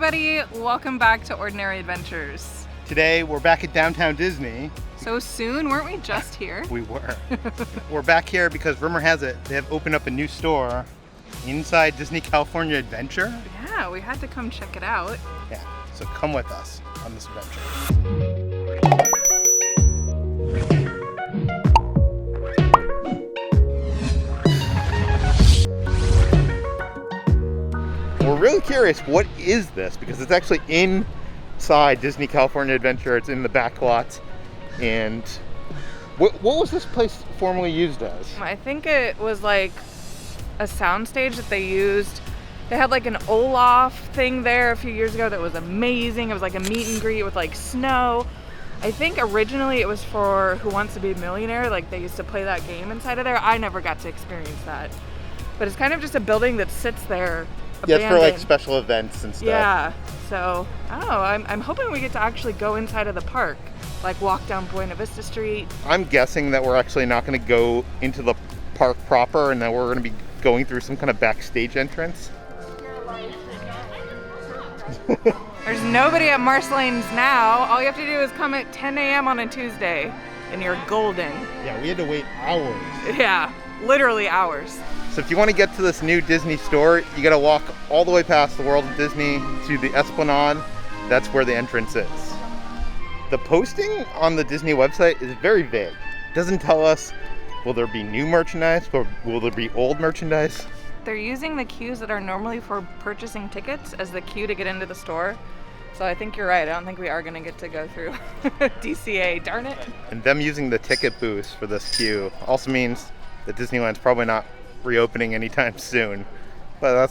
everybody, welcome back to Ordinary Adventures. Today we're back at downtown Disney. So soon, weren't we just here? We were. We're back here because rumor has it they have opened up a new store inside Disney California Adventure. Yeah, we had to come check it out. Yeah, so come with us on this adventure. We're really curious, what is this? Because it's actually inside Disney California Adventure. It's in the Backlot. And what was this place formerly used as? I think it was like a soundstage that they used. They had like an Olaf thing there a few years ago that was amazing. It was like a meet and greet with like snow. I think originally it was for Who Wants to Be a Millionaire. Like they used to play that game inside of there. I never got to experience that. But it's kind of just a building that sits there. Yeah, it's for like special events and stuff. Yeah, so I don't know. I'm hoping we get to actually go inside of the park, like walk down Buena Vista Street. I'm guessing that we're actually not going to go into the park proper, and that we're going to be going through some kind of backstage entrance. There's nobody at Marceline's now. All you have to do is come at 10 a.m. on a Tuesday, and you're golden. Yeah, we had to wait hours. Yeah, literally hours. So if you want to get to this new Disney store, you got to walk all the way past the World of Disney to the Esplanade. That's where the entrance is. The posting on the Disney website is very vague. It doesn't tell us, will there be new merchandise or will there be old merchandise? They're using the queues that are normally for purchasing tickets as the queue to get into the store. So I think you're right. I don't think we are going to get to go through DCA, darn it. And them using the ticket booths for this queue also means that Disneyland's probably not reopening anytime soon, but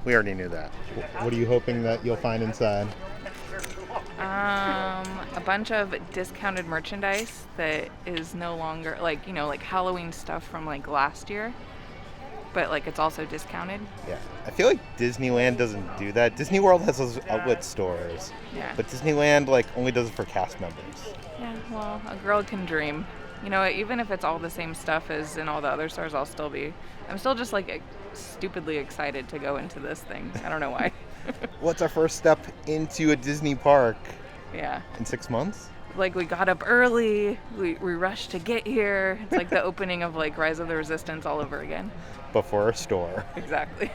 we already knew that. What are you hoping that you'll find inside? A bunch of discounted merchandise that is no longer like Halloween stuff from like last year, but like it's also discounted. Yeah, I feel like Disneyland doesn't do that. Disney World has those outlet stores, yeah, but Disneyland like only does it for cast members. Yeah, well, a girl can dream. You know, even if it's all the same stuff as in all the other stores, I'm still just like stupidly excited to go into this thing. I don't know why. What's our first step into a Disney park? Yeah. In 6 months? Like we got up early, we rushed to get here. It's like the opening of like Rise of the Resistance all over again. Before a store. Exactly.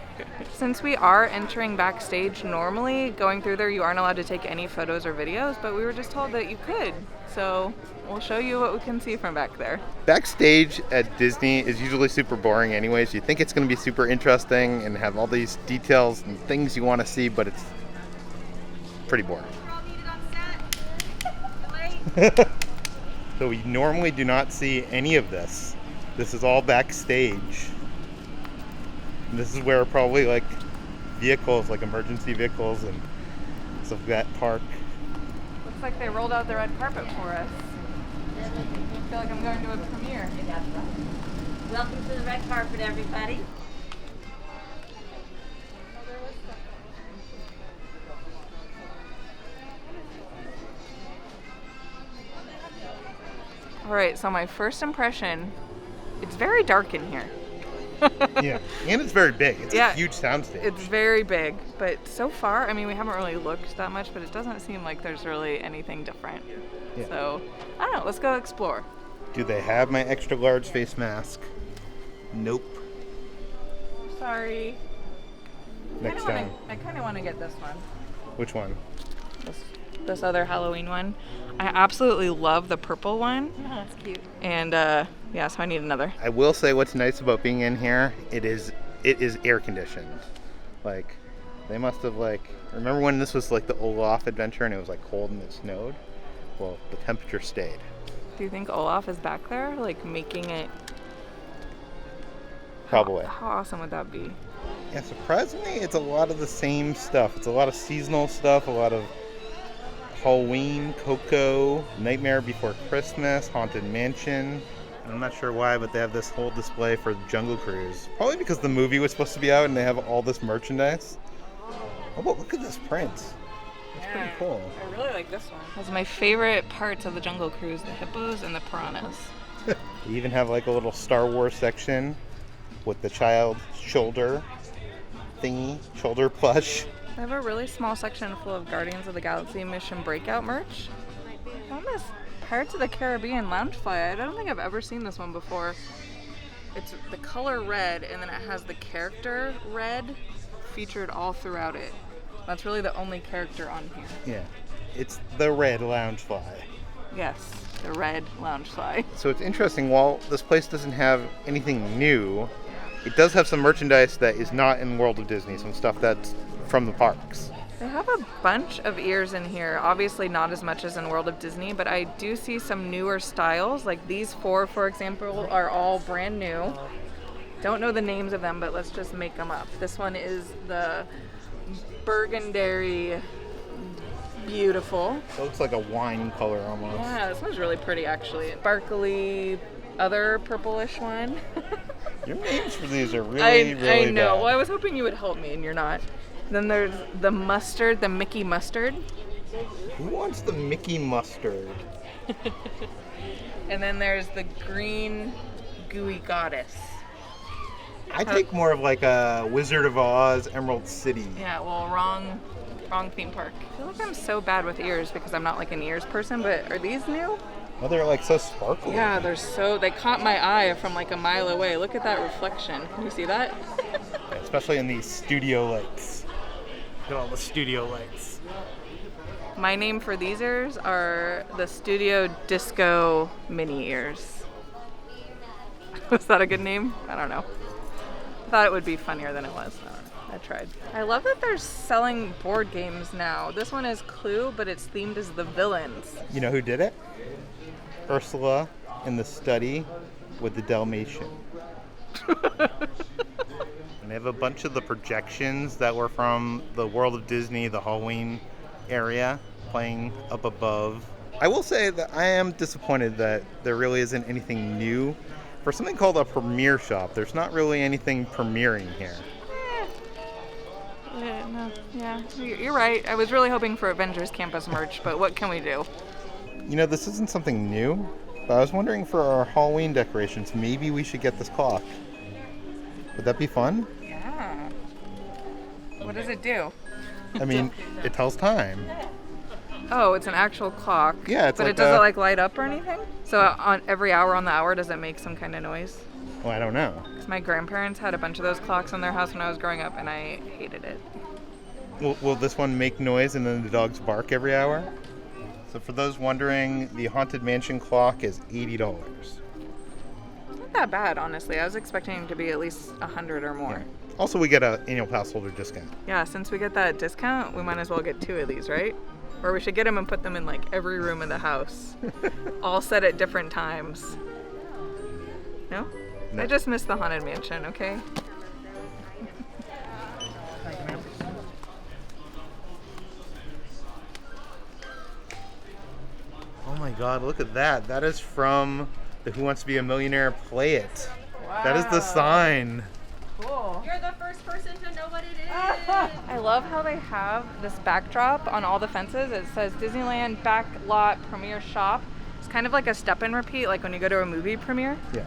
Since we are entering backstage, normally going through there you aren't allowed to take any photos or videos, but we were just told that you could. So we'll show you what we can see from back there. Backstage at Disney is usually super boring anyways. You think it's going to be super interesting and have all these details and things you want to see, but it's pretty boring. So we normally do not see any of this. This is all backstage. And this is where probably like vehicles, like emergency vehicles and stuff like that park. Looks like they rolled out the red carpet for us. I feel like I'm going to a premiere. Welcome to the red carpet, everybody. All right, so my first impression, it's very dark in here. Yeah, and it's very big. It's a huge soundstage. It's very big, but so far, I mean, we haven't really looked that much, but it doesn't seem like there's really anything different. Yeah. So, I don't know, let's go explore. Do they have my extra large face mask? Nope. Sorry. Next time. I kind of want to get this one. Which one? This other Halloween one. I absolutely love the purple one. Oh, that's cute. And so I need another. I will say what's nice about being in here, it is air conditioned. Like they must have remember when this was like the Olaf adventure and it was like cold and it snowed? Well, the temperature stayed. Do you think Olaf is back there, like making it? Probably. How awesome would that be? Yeah, surprisingly, it's a lot of the same stuff. It's a lot of seasonal stuff, a lot of Halloween, Coco, Nightmare Before Christmas, Haunted Mansion. I'm not sure why, but they have this whole display for Jungle Cruise. Probably because the movie was supposed to be out and they have all this merchandise. Oh, but look at this print. It's pretty cool. I really like this one. That's my favorite parts of the Jungle Cruise, the hippos and the piranhas. They even have like a little Star Wars section with the child shoulder thingy, shoulder plush. They have a really small section full of Guardians of the Galaxy Mission Breakout merch. I found this Pirates of the Caribbean Loungefly. I don't think I've ever seen this one before. It's the color red, and then it has the character red featured all throughout it. That's really the only character on here. Yeah, it's the red Loungefly. Yes, the red Loungefly. So it's interesting, while this place doesn't have anything new, it does have some merchandise that is not in World of Disney, some stuff that's from the parks. They have a bunch of ears in here. Obviously not as much as in World of Disney, but I do see some newer styles. Like these 4, for example, are all brand new. Don't know the names of them, but let's just make them up. This one is the burgundy, beautiful. It looks like a wine color almost. Yeah, this one's really pretty actually. Sparkly, other purplish one. Your names for these are really, really I know. bad. Well, I was hoping you would help me, and you're not. Then there's the mustard, the Mickey mustard. Who wants the Mickey mustard? And then there's the green gooey goddess. I take more of like a Wizard of Oz, Emerald City. Yeah, well, wrong theme park. I feel like I'm so bad with ears because I'm not like an ears person, but are these new? Oh, they're like so sparkly. Yeah, they caught my eye from like a mile away. Look at that reflection. Can you see that? Especially in these studio lights. Look at all the studio lights. My name for these ears are the Studio Disco Mini Ears. Was that a good name? I don't know. I thought it would be funnier than it was. I don't know. I tried. I love that they're selling board games now. This one is Clue, but it's themed as the villains. You know who did it? Ursula in The Study with the Dalmatian. And they have a bunch of the projections that were from the World of Disney, the Halloween area, playing up above. I will say that I am disappointed that there really isn't anything new. For something called a premiere shop, there's not really anything premiering here. Yeah, you're right. I was really hoping for Avengers Campus merch, but what can we do? You know, this isn't something new, but I was wondering for our Halloween decorations, maybe we should get this clock. Would that be fun? Yeah. What does it do? I mean, it tells time. Oh, it's an actual clock. Yeah, it's but like it doesn't like light up or anything? So on every hour on the hour, does it make some kind of noise? Well, I don't know. 'Cause my grandparents had a bunch of those clocks in their house when I was growing up, and I hated it. Will this one make noise and then the dogs bark every hour? So for those wondering, the Haunted Mansion clock is $80. It's not that bad, honestly. I was expecting it to be at least 100 or more. Yeah. Also, we get an annual pass holder discount. Yeah, since we get that discount, we might as well get 2 of these, right? Or we should get them and put them in like every room in the house, all set at different times. No? No. I just missed the Haunted Mansion, okay? Oh my god, look at that. That is from the Who Wants to Be a Millionaire Play It. Wow. That is the sign. Cool. You're the first person to know what it is. I love how they have this backdrop on all the fences. It says Disneyland Backlot Premiere Shop. It's kind of like a step and repeat, like when you go to a movie premiere. Yeah.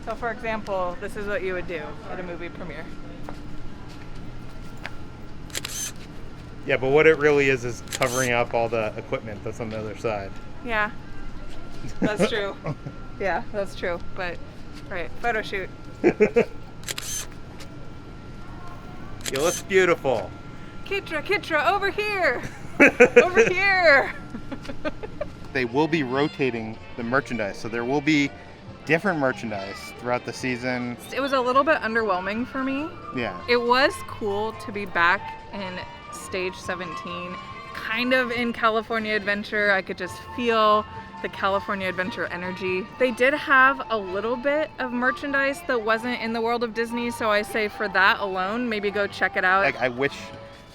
So for example, this is what you would do at a movie premiere. Yeah, but what it really is covering up all the equipment that's on the other side. Yeah, that's true. Yeah, that's true. But, right, photo shoot. You look beautiful. Kitra, over here! Over here! They will be rotating the merchandise, so there will be different merchandise throughout the season. It was a little bit underwhelming for me. Yeah. It was cool to be back in Stage 17, kind of in California Adventure. I could just feel the California Adventure energy. They did have a little bit of merchandise that wasn't in the World of Disney, so I say for that alone, maybe go check it out. Like, I wish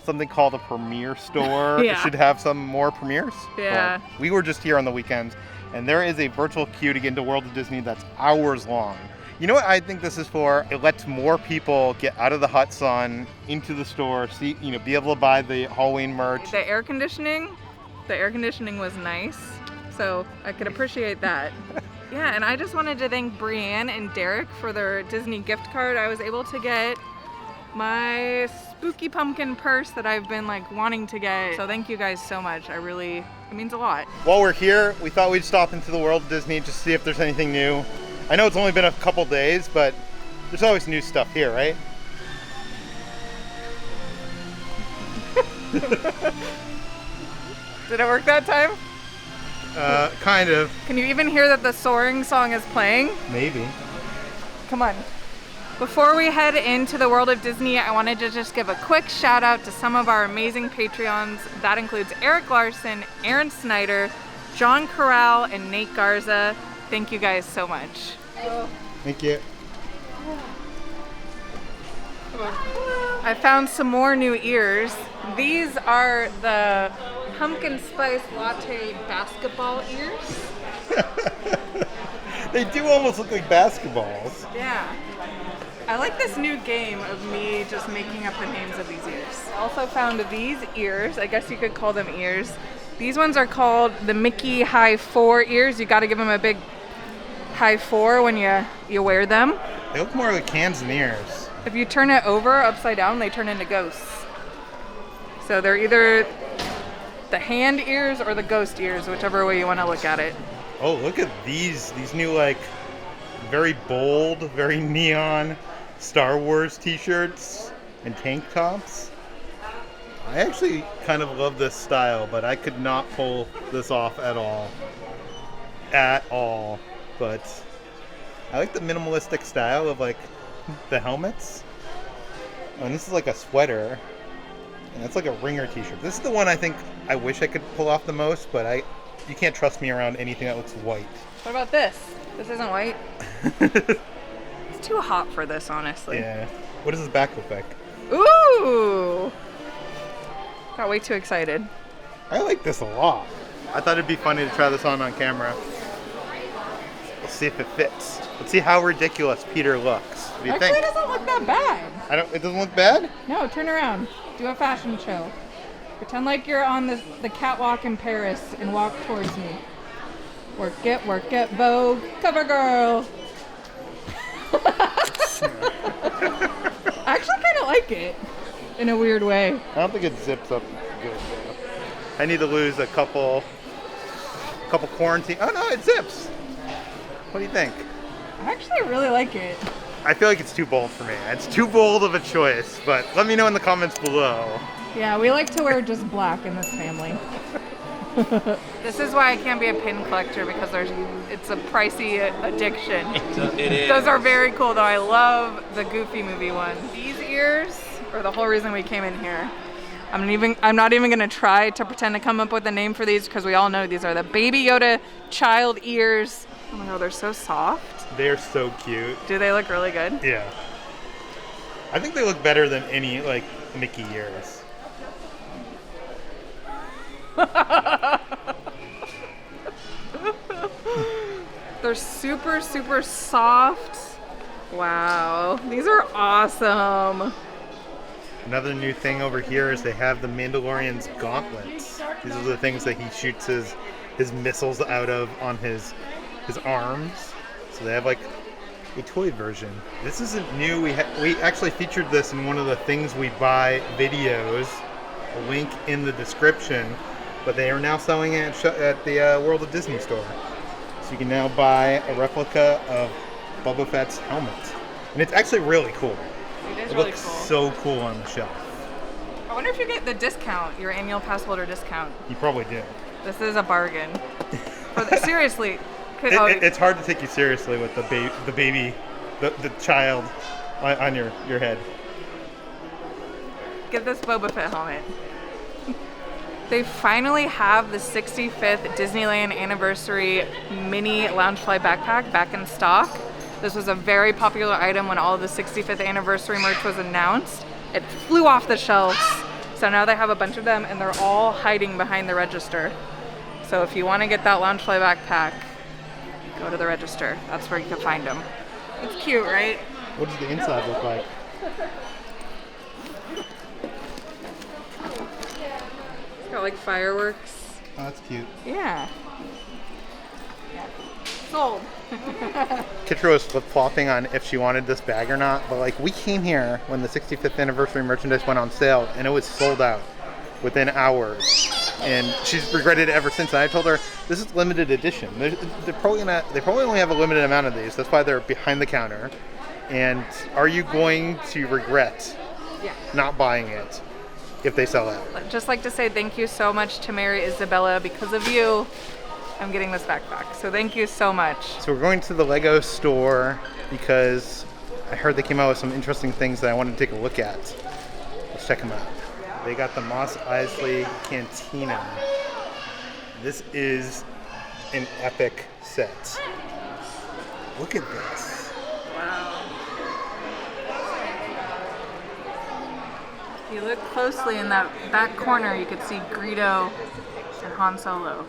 something called a premiere store Yeah. should have some more premieres. Yeah. But we were just here on the weekends, and there is a virtual queue to get into World of Disney that's hours long. You know what I think this is for? It lets more people get out of the hot sun into the store, see, be able to buy the Halloween merch. The air conditioning was nice, so I could appreciate that. Yeah, and I just wanted to thank Brianne and Derek for their Disney gift card. I was able to get my spooky pumpkin purse that I've been like wanting to get. So thank you guys so much. It means a lot. While we're here, we thought we'd stop into the World of Disney just to see if there's anything new. I know it's only been a couple days, but there's always new stuff here, right? Did it work that time? Kind of. Can you even hear that the soaring song is playing? Maybe. Come on. Before we head into the World of Disney, I wanted to just give a quick shout out to some of our amazing Patreons. That includes Eric Larson, Aaron Snyder, John Corral, and Nate Garza. Thank you guys so much. Thank you. I found some more new ears. These are the pumpkin spice latte basketball ears. They do almost look like basketballs. Yeah. I like this new game of me just making up the names of these ears. I also found these ears. I guess you could call them ears. These ones are called the Mickey High 4 ears. You got to give them a big high 4 when you wear them. They look more like cans than ears. If you turn it over upside down, they turn into ghosts. So they're either the hand ears or the ghost ears, whichever way you want to look at it. Oh, look at these new like very bold, very neon Star Wars t-shirts and tank tops. I actually kind of love this style, but I could not pull this off at all. At all. But I like the minimalistic style of like the helmets. Oh, and this is like a sweater. And that's like a Ringer t-shirt. This is the one I think I wish I could pull off the most, but you can't trust me around anything that looks white. What about this? This isn't white. It's too hot for this, honestly. Yeah. What does this back look like? Ooh! Got way too excited. I like this a lot. I thought it'd be funny to try this on camera. Let's see if it fits. Let's see how ridiculous Peter looks. What do you think? Actually, it doesn't look that bad. It doesn't look bad? No, turn around. Do a fashion show. Pretend like you're on the catwalk in Paris and walk towards me. Work it, Vogue, cover girl. I actually kind of like it in a weird way. I don't think it zips up good though. I need to lose a couple quarantine. Oh no, it zips. What do you think? I actually really like it. I feel like it's too bold for me. It's too bold of a choice, but let me know in the comments below. Yeah, we like to wear just black in this family. This is why I can't be a pin collector, because it's a pricey addiction. It is. Those are very cool though. I love the Goofy movie one. These ears are the whole reason we came in here. I'm not even gonna try to pretend to come up with a name for these, because we all know these are the Baby Yoda child ears. Oh my god, they're so soft. They're so cute. Do they look really good? Yeah. I think they look better than any like Mickey ears. They're super, super soft. Wow, these are awesome. Another new thing over here is they have the Mandalorian's gauntlets. These are the things that he shoots his missiles out of on his arms. So they have like a toy version. This isn't new. We actually featured this in one of the Things We Buy videos. A link in the description. But they are now selling it at the World of Disney store. So you can now buy a replica of Boba Fett's helmet. And it's actually really cool. It Looks so cool on the shelf. I wonder if you get the discount, your annual pass holder discount. You probably do. This is a bargain. Seriously. It's hard to take you seriously with the baby, the child on your head. Get this Boba Fett helmet. They finally have the 65th Disneyland Anniversary Mini Loungefly Backpack back in stock. This was a very popular item when all of the 65th Anniversary merch was announced. It flew off the shelves. So now they have a bunch of them, and they're all hiding behind the register. So if you want to get that Loungefly backpack, go to the register. That's where you can find them. It's cute, right? What does the inside look like? It's got like fireworks. Oh, that's cute. Yeah. Sold. Kitra was flip-flopping on if she wanted this bag or not, but like we came here when the 65th anniversary merchandise went on sale and it was sold out within hours. And she's regretted it ever since. And I told her, this is limited edition. They probably only have a limited amount of these. That's why they're behind the counter. And are you going to regret not buying it if they sell out? I'd just like to say thank you so much to Mary Isabella. Because of you, I'm getting this backpack. So thank you so much. So we're going to the Lego store because I heard they came out with some interesting things that I wanted to take a look at. Let's check them out. They got the Mos Eisley Cantina. This is an epic set. Look at this. Wow. If you look closely in that back corner, you could see Greedo and Han Solo.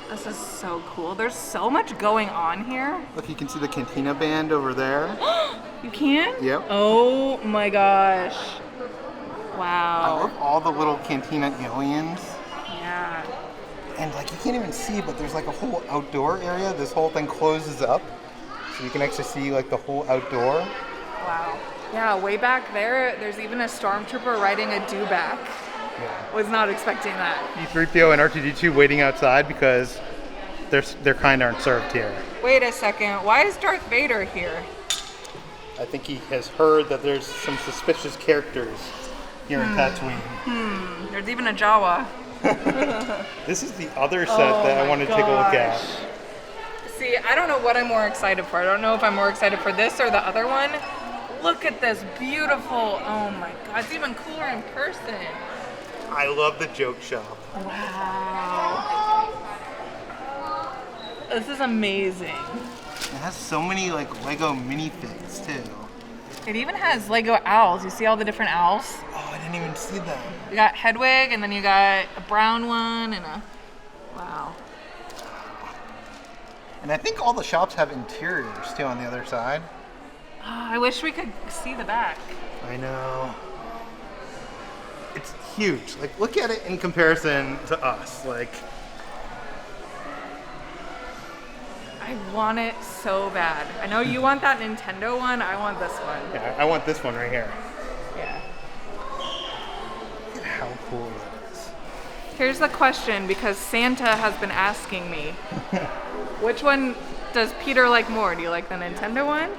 This is so cool. There's so much going on here. Look, you can see the Cantina band over there. You can? Yep. Oh my gosh. I Wow. love all the little Cantina aliens. Yeah. And like you can't even see, but there's like a whole outdoor area. This whole thing closes up. So you can actually see like the whole outdoor. Wow. Yeah, way back there, there's even a stormtrooper riding a dewback. Yeah. Was not expecting that. E3PO and R2-D2 waiting outside because their kind aren't served here. Wait a second. Why is Darth Vader here? I think he has heard that there's some suspicious characters here in Tatooine. There's even a Jawa. This is the other set that I want to take a look at. See, I don't know what I'm more excited for. I don't know if I'm more excited for this or the other one. Look at this beautiful, oh my god, it's even cooler in person. I love the joke shop. Wow. This is amazing. It has so many like Lego minifigs too. It even has Lego owls. You see all the different owls? Oh, I didn't even see them. You got Hedwig, and then you got a brown one, and a, wow. And I think all the shops have interiors too on the other side. Oh, I wish we could see the back. I know. It's huge. Like, look at it in comparison to us. Like, I want it so bad. I know you want that Nintendo one. I want this one. yeah, I want this one right here. Yeah. Look at how cool it is. Here's the question, because Santa has been asking me. Which one does Peter like more? Do you like the Nintendo one?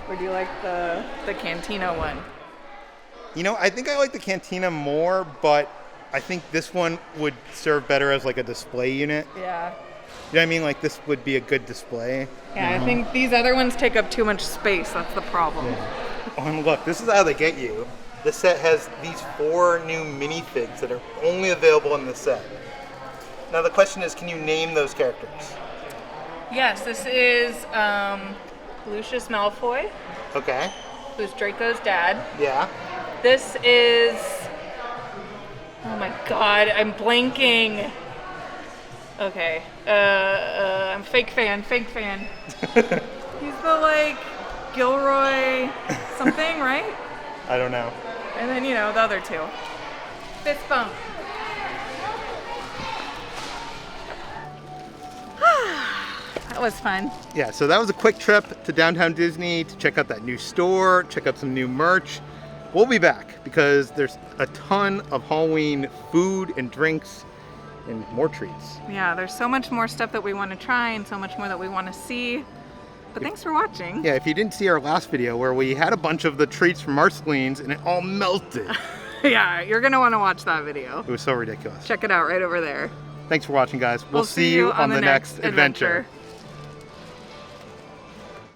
Or do you like the Cantina one? You know, I think I like the Cantina more, but I think this one would serve better as like a display unit. Yeah. You know what I mean? Like this would be a good display. Yeah, I think these other ones take up too much space. That's the problem. Oh, and look, this is how they get you. This set has these 4 new minifigs that are only available in the set. Now the question is, can you name those characters? Yes, this is Lucius Malfoy, Okay. who's Draco's dad. Yeah. This is, oh my god, I'm blanking. Okay, I'm fake fan. He's the like Gilroy something, right? I don't know. And then, you know, the other two. Fist bump. That was fun. Yeah, so that was a quick trip to downtown Disney to check out that new store, check out some new merch. We'll be back because there's a ton of Halloween food and drinks and more treats. Yeah, there's so much more stuff that we want to try and so much more that we want to see. But thanks for watching. Yeah, if you didn't see our last video where we had a bunch of the treats from Marceline's and it all melted. Yeah, you're going to want to watch that video. It was so ridiculous. Check it out right over there. Thanks for watching, guys. We'll see you on the next adventure.